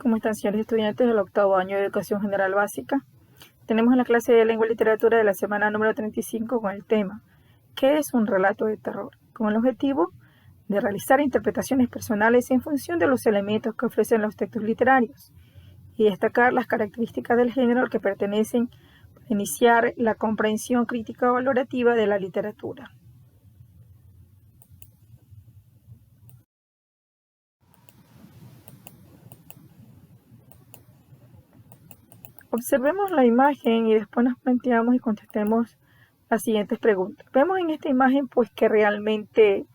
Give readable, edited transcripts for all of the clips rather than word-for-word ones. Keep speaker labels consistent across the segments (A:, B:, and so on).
A: ¿Cómo están, señores estudiantes del octavo año de Educación General Básica? Tenemos la clase de Lengua y Literatura de la semana número 35 con el tema ¿qué es un relato de terror? Con el objetivo de realizar interpretaciones personales en función de los elementos que ofrecen los textos literarios y destacar las características del género al que pertenecen para iniciar la comprensión crítica valorativa de la literatura. Observemos la imagen y después nos planteamos y contestemos las siguientes preguntas. Vemos en esta imagen pues que realmente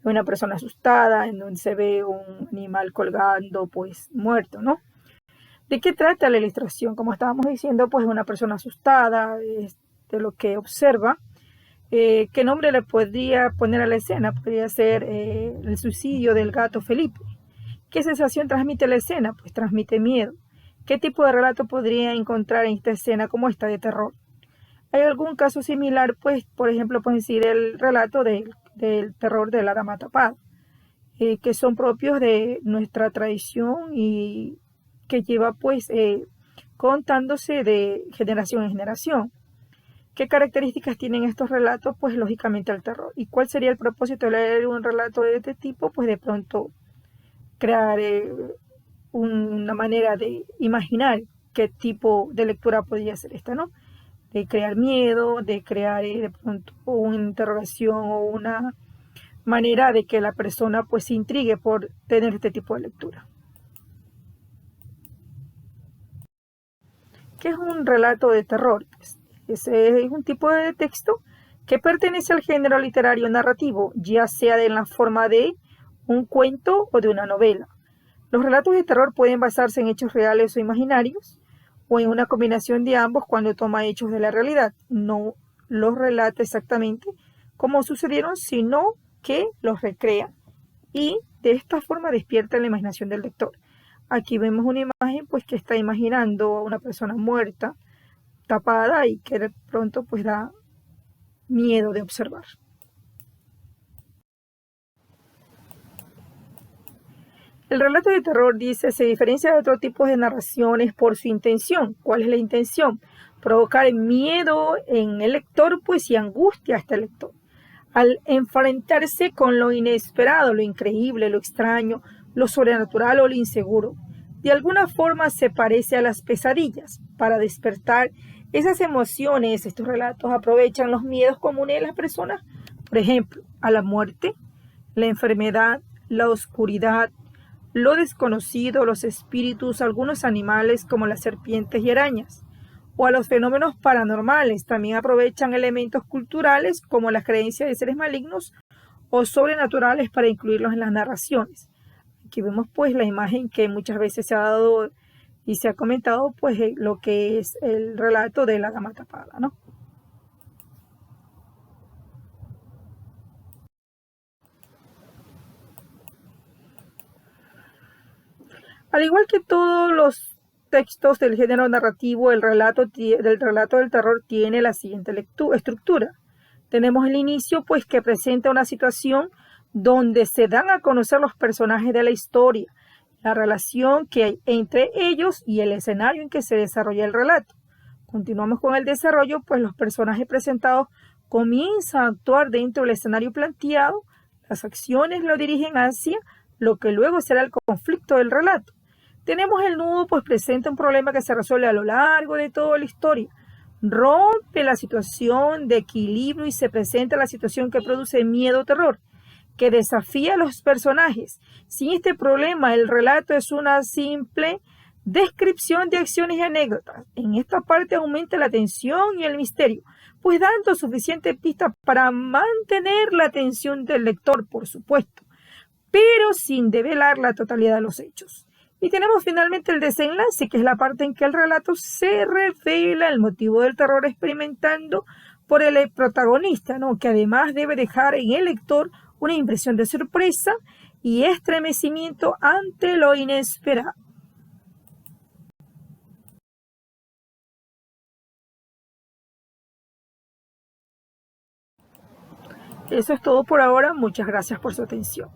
A: hay una persona asustada, en donde se ve un animal colgando pues muerto, ¿no? ¿De qué trata la ilustración? Como estábamos diciendo, pues una persona asustada, de lo que observa. ¿Qué nombre le podría poner a la escena? Podría ser el suicidio del gato Felipe. ¿Qué sensación transmite la escena? Pues transmite miedo. ¿Qué tipo de relato podría encontrar en esta escena como esta de terror? ¿Hay algún caso similar? Pues, por ejemplo, pueden decir el relato del terror de la dama tapada, que son propios de nuestra tradición y que lleva pues contándose de generación en generación. ¿Qué características tienen estos relatos? Pues lógicamente el terror. ¿Y cuál sería el propósito de leer un relato de este tipo? Pues de pronto crear una manera de imaginar qué tipo de lectura podría ser esta, ¿no? De crear miedo, de crear de pronto una interrogación o una manera de que la persona pues se intrigue por tener este tipo de lectura. ¿Qué es un relato de terror? Pues, ese es un tipo de texto que pertenece al género literario narrativo, ya sea en la forma de un cuento o de una novela. Los relatos de terror pueden basarse en hechos reales o imaginarios, o en una combinación de ambos cuando toma hechos de la realidad. No los relata exactamente como sucedieron, sino que los recrea y de esta forma despierta la imaginación del lector. Aquí vemos una imagen pues que está imaginando a una persona muerta, tapada y que de pronto pues da miedo de observar. El relato de terror, dice, se diferencia de otro tipo de narraciones por su intención. ¿Cuál es la intención? Provocar miedo en el lector, pues, y angustia a este lector. Al enfrentarse con lo inesperado, lo increíble, lo extraño, lo sobrenatural o lo inseguro. De alguna forma se parece a las pesadillas. Para despertar esas emociones, estos relatos aprovechan los miedos comunes de las personas, por ejemplo, a la muerte, la enfermedad, la oscuridad, lo desconocido, los espíritus, algunos animales como las serpientes y arañas, o a los fenómenos paranormales. También aprovechan elementos culturales como las creencias de seres malignos o sobrenaturales para incluirlos en las narraciones. Aquí vemos pues la imagen que muchas veces se ha dado y se ha comentado pues lo que es el relato de la dama tapada, ¿no? Al igual que todos los textos del género narrativo, el relato del terror tiene la siguiente estructura. Tenemos el inicio, pues, que presenta una situación donde se dan a conocer los personajes de la historia, la relación que hay entre ellos y el escenario en que se desarrolla el relato. Continuamos con el desarrollo, pues los personajes presentados comienzan a actuar dentro del escenario planteado, las acciones lo dirigen hacia lo que luego será el conflicto del relato. Tenemos el nudo, pues presenta un problema que se resuelve a lo largo de toda la historia. Rompe la situación de equilibrio y se presenta la situación que produce miedo o terror, que desafía a los personajes. Sin este problema, el relato es una simple descripción de acciones y anécdotas. En esta parte aumenta la tensión y el misterio, pues dando suficiente pista para mantener la atención del lector, por supuesto, pero sin develar la totalidad de los hechos. Y tenemos finalmente el desenlace, que es la parte en que el relato se revela el motivo del terror experimentando por el protagonista, ¿no? Que además debe dejar en el lector una impresión de sorpresa y estremecimiento ante lo inesperado. Eso es todo por ahora. Muchas gracias por su atención.